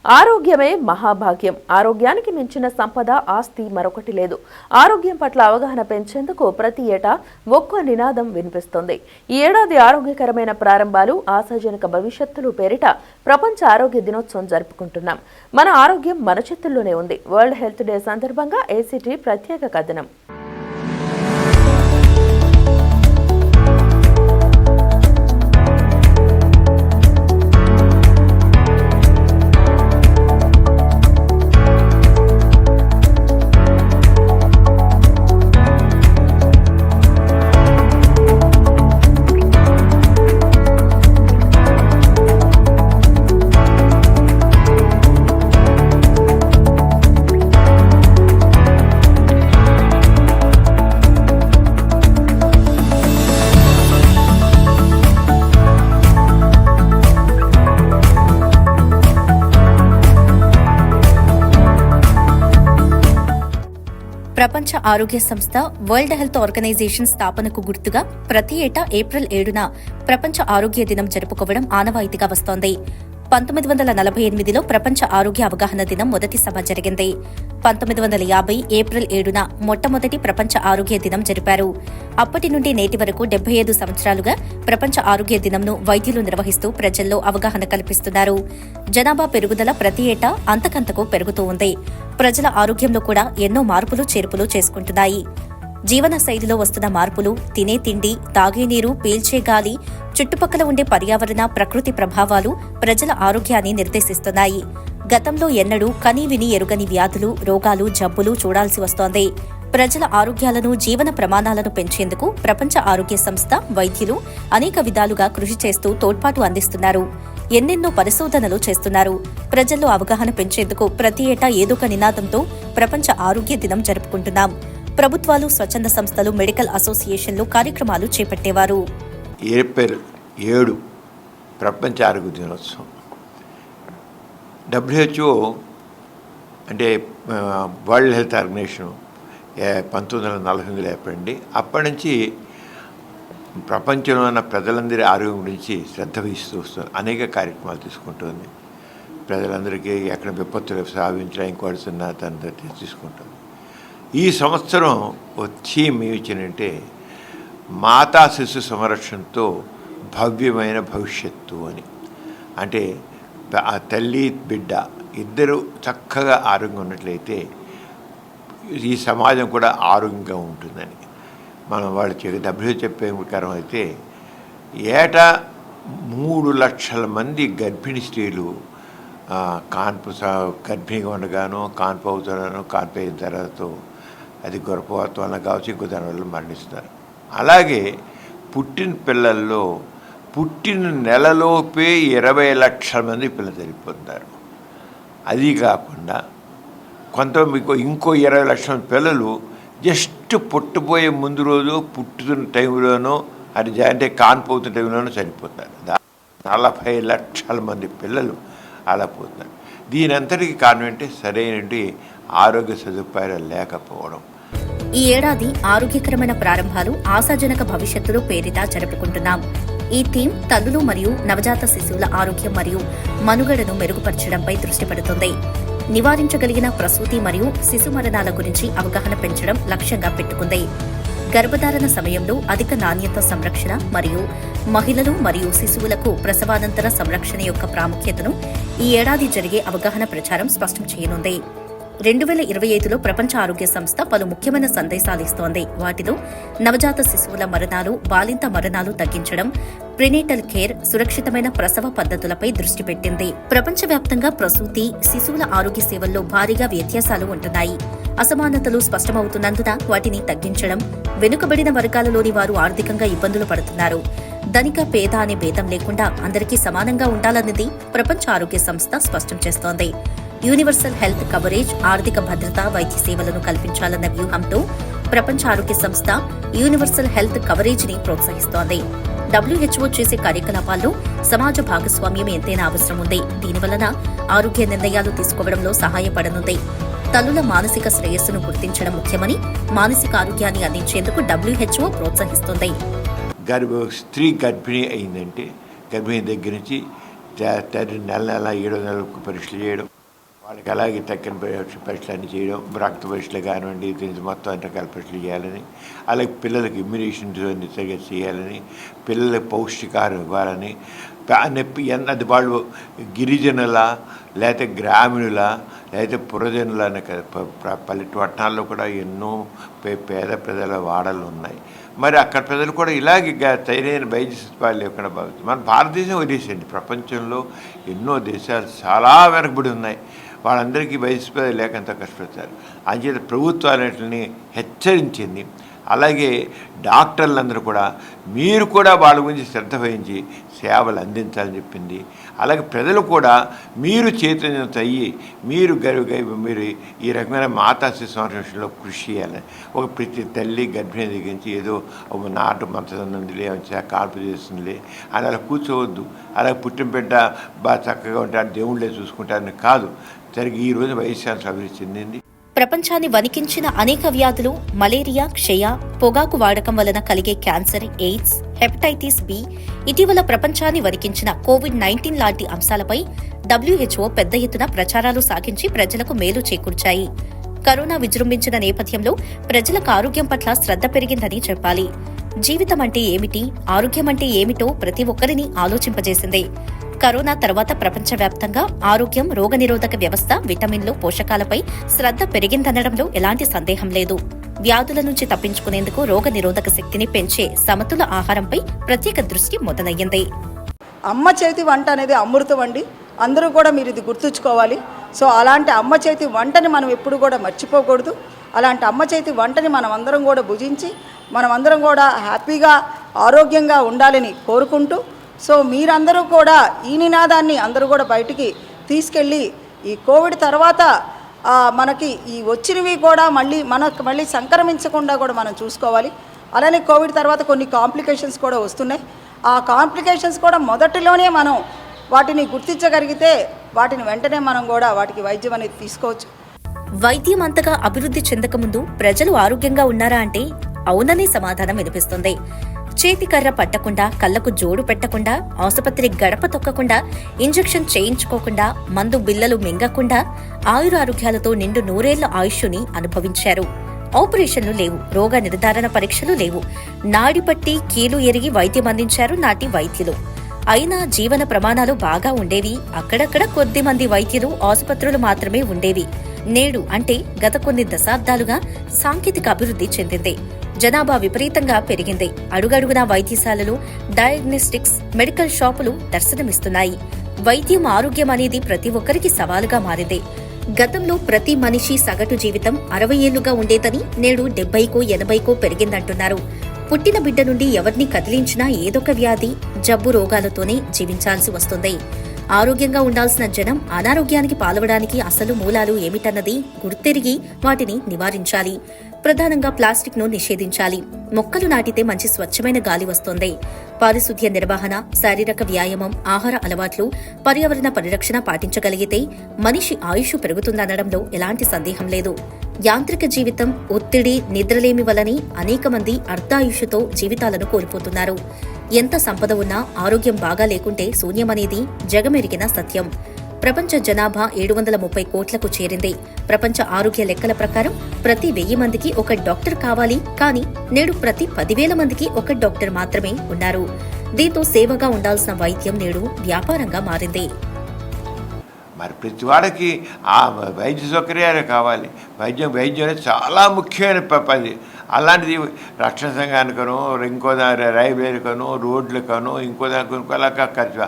ఆరోగ్యమే మహాభాగ్యం. ఆరోగ్యానికి మించిన సంపద, ఆస్తి మరొకటి లేదు. ఆరోగ్యం పట్ల అవగాహన పెంచేందుకు ప్రతి ఏటా ఒక్కో నినాదం వినిపిస్తోంది. ఈ ఏడాది ఆరోగ్యకరమైన ప్రారంభాలు, ఆశాజనక భవిష్యత్తులు పేరిట ప్రపంచ ఆరోగ్య దినోత్సవం జరుపుకుంటున్నాం. మన ఆరోగ్యం మన చేతుల్లోనే ఉంది. వరల్డ్ హెల్త్ డే సందర్భంగా ఏసీటీ ప్రత్యేక కథనం. ప్రపంచ ఆరోగ్య సంస్థ వరల్డ్ హెల్త్ ఆర్గనైజేషన్ స్థాపనకు గుర్తుగా ప్రతి ఏటా ఏప్రిల్ 7న ప్రపంచ ఆరోగ్య దినం జరుపుకోవడం ఆనవాయితీగా వస్తోంది. 1948లో ప్రపంచ ఆరోగ్య అవగాహన దినం మొదటి సభ జరిగింది. 1950 ఏప్రిల్ 7న మొట్టమొదటి ప్రపంచ ఆరోగ్య దినం జరిపారు. అప్పటి నుండి నేటి వరకు 75 సంవత్సరాలుగా ప్రపంచ ఆరోగ్య దినంను వైద్యులు నిర్వహిస్తూ ప్రజల్లో అవగాహన కల్పిస్తున్నారు. జనాభా పెరుగుదల ప్రతి ఏటా అంతకంతకు పెరుగుతూ ఉంది. ప్రజల ఆరోగ్యంలో కూడా ఎన్నో మార్పులు చేర్పులు చేసుకుంటున్నాయి. జీవన శైలిలో వస్తున్న మార్పులు, తినే తిండి, తాగే నీరు, పీల్చే గాలి, చుట్టుపక్కల ఉండే పర్యావరణ, ప్రకృతి ప్రభావాలు ప్రజల ఆరోగ్యాన్ని నిర్దేశిస్తున్నాయి. గతంలో ఎన్నడూ కనీ విని ఎరుగని వ్యాధులు, రోగాలు, జబ్బులు చూడాల్సి వస్తోంది. ప్రజల ఆరోగ్యాలను, జీవన ప్రమాణాలను పెంచేందుకు ప్రపంచ ఆరోగ్య సంస్థ, వైద్యులు అనేక విధాలుగా కృషి చేస్తూ తోడ్పాటు అందిస్తున్నారు. ఎన్నెన్నో పరిశోధనలు చేస్తున్నారు. ప్రజల్లో అవగాహన పెంచేందుకు ప్రతి ఏటా ఏదొక నినాదంతో ప్రపంచ ఆరోగ్య దినం జరుపుకుంటున్నాం. ప్రభుత్వాలు, స్వచ్ఛంద సంస్థలు, మెడికల్ అసోసియేషన్లు కార్యక్రమాలు చేపట్టేవారు. ఏప్రిల్ 7 ప్రపంచ ఆరోగ్య దినోత్సవం. WHO అంటే వరల్డ్ హెల్త్ ఆర్గనైజేషన్ 1948లో ఏర్పడింది. అప్పటి నుంచి ప్రపంచంలో ఉన్న ప్రజలందరి ఆరోగ్యం గురించి శ్రద్ధ వహిస్తూ వస్తుంది. అనేక కార్యక్రమాలు తీసుకుంటుంది. ప్రజలందరికీ ఎక్కడ విపత్తులు సాధించడానికి కోరుతున్న తన తీసుకుంటుంది. ఈ సంవత్సరం థీమ్ ఏమిచ్చిందంటే మాతా శిశు సంరక్షణతో భవ్యమైన భవిష్యత్తు అని. అంటే ఆ తల్లి బిడ్డ ఇద్దరు చక్కగా ఆరోగ్యంగా ఉన్నట్లయితే ఈ సమాజం కూడా ఆరోగ్యంగా ఉంటుందని మనం వాళ్ళు WHO చెప్పే ప్రకారం అయితే ఏటా 3 లక్షల మంది గర్భిణీ స్త్రీలు గర్భిణీగా ఉండగానో, కాన్పు అవుతానో, కాన్పు అయిన తర్వాత అది గర్భవత్వం వల్ల కావచ్చు, ఇంకో దానివల్ల మరణిస్తారు. అలాగే పుట్టిన పిల్లల్లో పుట్టిన నెలలోపే 20 లక్షల మంది పిల్లలు చనిపోతున్నారు. అది కాకుండా ఇంకో 20 లక్షల పిల్లలు జస్ట్ పుట్టబోయే ముందు రోజు, పుట్టుతున్న టైంలోనో, అది అంటే కాన్పోతున్న టైంలోనో చనిపోతారు. 40 లక్షల మంది పిల్లలు అలా పోతున్నారు. దీని అంతటికి కారణం ఏంటి? సరైన ఆరోగ్య సదుపాయాలు లేకపోవడం. ఈ ఏడాది ఆరోగ్యకరమైన ప్రారంభాలు, ఆశాజనక భవిష్యత్తులు పేరిట జరుపుకుంటున్నాం. ఈ థీమ్ తల్లులు మరియు నవజాత శిశువుల ఆరోగ్యం మరియు మనుగడను మెరుగుపరచడంపై దృష్టి పెడుతుంది. నివారించగలిగిన ప్రసూతి మరియు శిశు మరణాల గురించి అవగాహన పెంచడం లక్ష్యంగా పెట్టుకుంది. గర్భధారణ సమయంలో అధిక నాణ్యత సంరక్షణ మరియు మహిళలు మరియు శిశువులకు ప్రసవానంతర సంరక్షణ యొక్క ప్రాముఖ్యతను ఈ ఏడాది జరిగే అవగాహన ప్రచారం స్పష్టం చేయనుంది. 2025లో ప్రపంచ ఆరోగ్య సంస్థ పలు ముఖ్యమైన సందేశాలు ఇస్తోంది. వాటిలో నవజాత శిశువుల మరణాలు, బాలింత మరణాలు తగ్గించడం, ప్రినేటల్ కేర్, సురక్షితమైన ప్రసవ పద్ధతులపై దృష్టి పెట్టింది. ప్రపంచవ్యాప్తంగా ప్రసూతి, శిశువుల ఆరోగ్య సేవల్లో భారీగా వ్యత్యాసాలు ఉంటున్నాయి. అసమానతలు స్పష్టమవుతున్నందున వాటిని తగ్గించడం, వెనుకబడిన వర్గాలలోని వారు ఆర్థికంగా ఇబ్బందులు పడుతున్నారు. ధనిక, పేద అనే భేదం లేకుండా అందరికీ సమానంగా ఉండాలన్నది ప్రపంచ ఆరోగ్య సంస్థ స్పష్టం చేస్తోంది. యూనివర్సల్ హెల్త్ కవరేజ్, ఆర్థిక భద్రత, వైద్య సేవలను కల్పించాలన్న వ్యూహంతో ప్రపంచ ఆరోగ్య సంస్థ యూనివర్సల్ హెల్త్ కవరేజ్ ని ప్రోత్సహిస్తోంది. WHO చేసే కార్యకలాపాల్లో సమాజ భాగస్వామ్యం ఎంతైనా అవసరం ఉంది. దీనివలన ఆరోగ్య నిర్ణయాలు తీసుకోవడంలో సహాయపడనుంది. తల్లుల మానసిక శ్రేయస్సును గుర్తించడం ముఖ్యమని, మానసిక ఆరోగ్యాన్ని అందించేందుకు WHO ప్రోత్సహిస్తుంది. స్త్రీ గర్భిణీ అయిందంటే గర్భిణీ దగ్గర నుంచి నెల 7 నెలలకు పరీక్షలు చేయడం, వాళ్ళకి అలాగే తక్కిన పరీక్షలు అన్నీ చేయడం, రక్త పరీక్షలు కానివ్వండి, దీనికి మొత్తం అన్ని రకాల పరీక్షలు చేయాలని, అలాగే పిల్లలకి ఇమ్యునేషన్స్ అన్ని సరిగ్గా చేయాలని, పిల్లలకి పౌష్టికాహారం ఇవ్వాలని, అది వాళ్ళు గిరిజనుల లేకపోతే గ్రామీణుల లేకపోతే పురజనుల అనే పట్టణాల్లో కూడా ఎన్నో పేద ప్రజల వాడలు ఉన్నాయి. మరి అక్కడ ప్రజలు కూడా ఇలాగే సరైన వైద్య సదుపాయాలు లేకుండా భావిస్తుంది. మన భారతదేశం వదిలేసండి, ప్రపంచంలో ఎన్నో దేశాలు చాలా వెనకబడి ఉన్నాయి. వాళ్ళందరికీ వైద్య సదుపాయాలు లేకంత కష్టపడతారు. అంచేత ప్రభుత్వాలన్నింటినీ హెచ్చరించింది. అలాగే డాక్టర్లందరూ కూడా మీరు కూడా వాళ్ళ గురించి శ్రద్ధ వహించి సేవలు అందించాలని చెప్పింది. అలాగే ప్రజలు కూడా మీరు చైతన్యంతో అయ్యి మీరు మీరు ఈ రకమైన మాతా శిశు సంరక్షణలో కృషి చేయాలని, ఒక ప్రతి తల్లి గర్భిణీ దిగించి ఏదో ఒక నాటు మంచదుందిలే కాల్పు చేస్తుందిలే అని అలా కూర్చోవద్దు. అలాగే పుట్టిన బిడ్డ బాగా చక్కగా ఉంటారు, దేవుళ్ళే చూసుకుంటారని కాదు. సరిగ్గా ఈరోజు వైద్యశాస్త్రం అభివృద్ధి చెందింది. ప్రపంచాన్ని వణికించిన అనేక వ్యాధులు, మలేరియా, క్షయ, పొగాకు వాడకం వలన కలిగే క్యాన్సర్, ఎయిడ్స్, హెపటైటిస్ బి, ఇటీవల ప్రపంచాన్ని వణికించిన కోవిడ్-19 లాంటి అంశాలపై WHO పెద్ద ఎత్తున ప్రచారాలు సాగించి ప్రజలకు మేలు చేకూర్చాయి. కరోనా విజృంభించిన నేపథ్యంలో ప్రజలకు ఆరోగ్యం పట్ల శ్రద్ధ పెరిగిందని చెప్పాలి. జీవితం అంటే ఏమిటి, ఆరోగ్యం అంటే ఏమిటో ప్రతి ఒక్కరిని ఆలోచింపజేసింది. కరోనా తర్వాత ప్రపంచవ్యాప్తంగా ఆరోగ్యం, రోగనిరోధక వ్యవస్థ, విటమిన్లు, పోషకాలపై శ్రద్ధ పెరిగిందనడంలో ఎలాంటి సందేహం లేదు. వ్యాధుల నుంచి తప్పించుకునేందుకు రోగనిరోధక శక్తిని పెంచే సమతుల ఆహారంపై ప్రత్యేక దృష్టి మొదలయ్యింది. అమ్మ చేతి వంట అనేది అమృతం అండి. అందరూ కూడా మీరు ఇది గుర్తుంచుకోవాలి. సో అలాంటి అమ్మ చేతి వంటని మనం ఎప్పుడు కూడా మర్చిపోకూడదు. అలాంటి అమ్మ చేతి వంటని మనం అందరం కూడా భుజించి మనమందరం కూడా హ్యాపీగా ఆరోగ్యంగా ఉండాలని కోరుకుంటూ, సో మీరందరూ కూడా ఈ నినాదాన్ని అందరూ కూడా బయటికి తీసుకెళ్ళి ఈ కోవిడ్ తర్వాత మనకి ఈ వచ్చినవి కూడా మళ్ళీ సంక్రమించకుండా కూడా మనం చూసుకోవాలి. అలానే కోవిడ్ తర్వాత కొన్ని కాంప్లికేషన్స్ కూడా వస్తున్నాయి. ఆ కాంప్లికేషన్స్ కూడా మొదటిలోనే మనం వాటిని గుర్తించగలిగితే వాటిని వెంటనే మనం కూడా వాటికి వైద్యం అనేది తీసుకోవచ్చు. వైద్యం అంతగా అభివృద్ధి చెందకముందు ప్రజలు ఆరోగ్యంగా ఉన్నారా అంటే అవుననే సమాధానం వినిపిస్తుంది. చేతికర్ర పట్టకుండా, కళ్లకు జోడు పెట్టకుండా, ఆసుపత్రి గడప తొక్కకుండా, ఇంజెక్షన్ చేయించుకోకుండా, మందు బిల్లలు మింగకుండా ఆయురారోగ్యాలతో నిండు 100 ఏళ్ల ఆయుష్ని అనుభవించారు. ఆపరేషన్లు లేవు, రోగ నిర్ధారణ పరీక్షలు లేవు, నాడిపట్టి కీలు ఎరిగి వైద్యం అందించారు నాటి వైద్యులు. అయినా జీవన ప్రమాణాలు బాగా ఉండేవి. అక్కడక్కడ కొద్ది మంది వైద్యులు, ఆసుపత్రులు మాత్రమే ఉండేవి. నేడు అంటే గత కొన్ని దశాబ్దాలుగా సాంకేతిక అభివృద్ధి చెందింది. జనాభా విపరీతంగా పెరిగింది. అడుగడుగునా వైద్యశాలలు, డయాగ్నోస్టిక్స్, మెడికల్ షాపులు దర్శనమిస్తున్నాయి. వైద్యం, ఆరోగ్యం అనేది ప్రతి ఒక్కరికి సవాలుగా మారింది. గతంలో ప్రతి మనిషి సగటు జీవితం 60 ఏళ్లుగా ఉండేదని నేడు 70కో 80కో పెరిగిందంటున్నారు. పుట్టిన బిడ్డ నుండి ఎవరిని కదిలించినా ఏదొక వ్యాధి, జబ్బు, రోగాలతోనే జీవించాల్సి వస్తుంది. ఆరోగ్యంగా ఉండాల్సిన జనం అనారోగ్యానికి పాల్వడానికి అసలు మూలాలు ఏమిటన్నది గుర్తెరిగి వాటిని నివారించాలి. ప్రధానంగా ప్లాస్టిక్ ను నిషేధించాలి. మొక్కలు నాటితే మంచి స్వచ్ఛమైన గాలి వస్తుంది. పారిశుద్ధ్య నిర్వహణ, శారీరక వ్యాయామం, ఆహార అలవాట్లు, పర్యావరణ పరిరక్షణ పాటించగలిగితే మనిషి ఆయుష్ పెరుగుతుందనడంలో ఎలాంటి సందేహం లేదు. యాంత్రిక జీవితం, ఒత్తిడి, నిద్రలేమి వలని అనేక మంది అర్ధాయుషుతో జీవితాలను కోల్పోతున్నారు. ఎంత సంపద ఉన్నా ఆరోగ్యం బాగా లేకుంటే శూన్యమనేది జగమెరిగిన సత్యం. ప్రపంచ జనాభా 730 కోట్లకు చేరింది. ప్రపంచ ఆరోగ్య లెక్కల ప్రకారం ప్రతి 1000 మందికి ఒక డాక్టర్ కావాలి. కానీ నేడు ప్రతి 10,000 మందికి ఒక డాక్టర్ మాత్రమే ఉన్నారు. దీంతో సేవగా ఉండాల్సిన వైద్యం నేడు వ్యాపారంగా మారింది. మరి ప్రతి వాడికి ఆ వైద్య సౌకర్యాలు కావాలి. వైద్యం అనేది చాలా ముఖ్యమైన పని. అలాంటిది రక్షణ సంఘానికనో, ఇంకో రైల్వేలకనో, రోడ్లకనో, ఇంకో దానికలా ఖర్చు,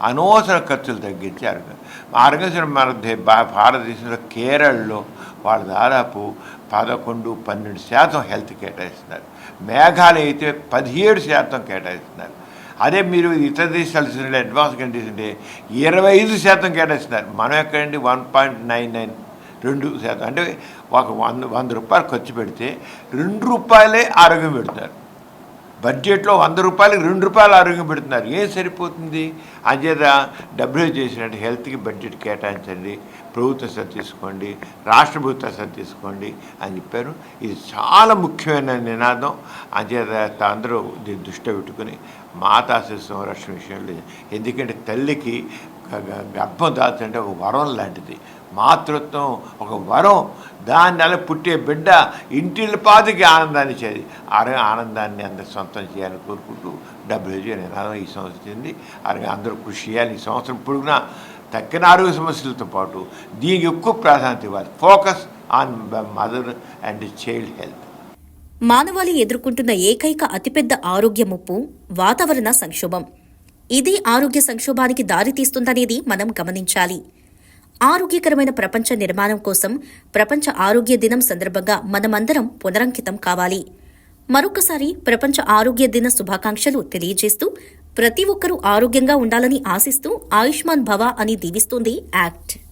అనవసర ఖర్చులు తగ్గించారు. ఆరోగ్యం మన భారతదేశంలో కేరళలో వాళ్ళు దాదాపు 11-12% హెల్త్ కేటాయిస్తున్నారు. మేఘాలయ అయితే 17% కేటాయిస్తున్నారు. అదే మీరు ఇతర దేశాలు చూసినట్టు అడ్వాన్స్ కంట్రీస్ అంటే 25% కేటాయిస్తున్నారు. మనం ఎక్కడండి 1.99-2%. అంటే ఒక 100 రూపాయలు ఖర్చు పెడితే 2 రూపాయలే ఆరోగ్యం పెడుతున్నారు. బడ్జెట్లో 100 రూపాయలకి 2 రూపాయలు ఆరోగ్యం పెడుతున్నారు. ఏం సరిపోతుంది? అంచేత WHO చేసినట్టు హెల్త్కి బడ్జెట్ కేటాయించండి, ప్రభుత్వం శ్రద్ధ తీసుకోండి, రాష్ట్ర ప్రభుత్వం శ్రద్ధ తీసుకోండి అని చెప్పారు. ఇది చాలా ముఖ్యమైన నినాదం. అంచేత అందరూ దీన్ని దృష్టిలో పెట్టుకుని మాతా శిశు సంరక్షణ విషయంలో, ఎందుకంటే తల్లికి గర్భం దాల్చంటే ఒక వరం లాంటిది. మాతృత్వం ఒక వరం. దాని అలా పుట్టే బిడ్డ ఇంటిల్లిపాదికి ఆనందాన్ని ఇచ్చేది. ఆనందాన్ని అందరూ సొంతం చేయాలని కోరుకుంటూ WHO నినాదం ఈ సంవత్సరం చెంది అందరూ కృషి చేయాలి. ఈ సంవత్సరం పొడుగునా తక్కిన ఆరోగ్య సమస్యలతో పాటు దీనికి ఎక్కువ ప్రాధాన్యత ఇవ్వాలి. Focus on mother and child health. మానవాళి ఎదుర్కొంటున్న ఏకైక అతిపెద్ద ఆరోగ్య ముప్పు వాతావరణ సంక్షోభం. ఇది ఆరోగ్య సంక్షోభానికి దారితీస్తుందనేది మనం గమనించాలి. ఆరోగ్యకరమైన ప్రపంచ నిర్మాణం కోసం ప్రపంచ ఆరోగ్య దినం సందర్భంగా మనమందరం పునరంకితం కావాలి. మరొకసారి ప్రపంచ ఆరోగ్య దిన శుభాకాంక్షలు తెలియజేస్తూ ప్రతి ఒక్కరూ ఆరోగ్యంగా ఉండాలని ఆశిస్తూ ఆయుష్మాన్ భవ అని దీవిస్తోంది యాక్ట్.